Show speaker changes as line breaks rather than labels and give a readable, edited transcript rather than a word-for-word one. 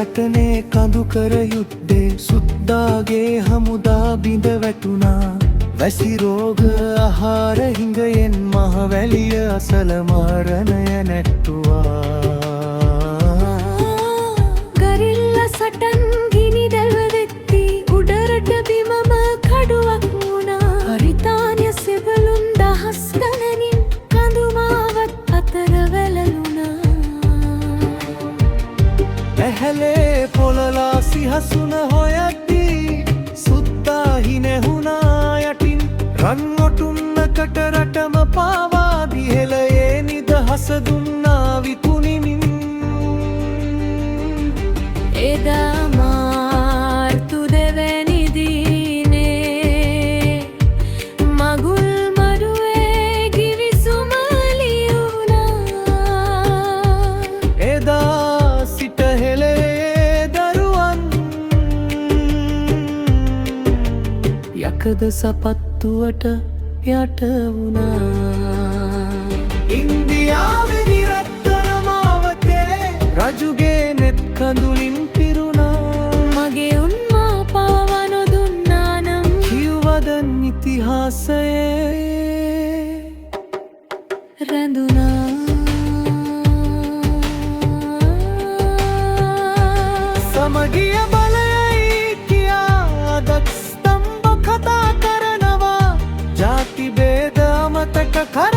සටනේ කඳු කර යුද්ධේ සුද්දාගේ හමුදා බිඳ වැටුණා. වැසි රෝග ආහාර හිඟයෙන් මහවැලිය අසල මරණය නැට්ටුවා.
ගරිල්ල සටන් ගිනි දැල්ව වෙත්ති උඩරට බිමම කඩුවක් වුණා. හරිතාන්‍ය සෙබළුන් දහස් ගණනින් කඳුමාවත් අතර වැළලුණා.
ඇහැලේ පොළලා සිහසුන හොයද්දී සුද්දා හිනෙහුණා යටින්. රන් ඔටුන්නකට රටම පාවා දිහෙලයේ නිදහස දුන්නා විකුණිමින්.
එදා මාර්තු දෙවැනි දිනේ මගුල් මඩුවේ ගිවිසුම ලියුණා.
එදා සිට හෙළේ දරුවන් යකද සපත්තුවට යට වුණා. ඉන්දියාවේ නිරත්තර මාවතේ රජුගේ නෙත් කඳුලින් පිරුණා.
මගේ උන්මා පාවා නොදුන්නා නම්
කිව්වද ඉතිහාසයේ
රැඳුණා.
සමගිය බලයයි කියා අදත් ස්තම්භ කතා කරනවා. ජාති භේද අමතක කර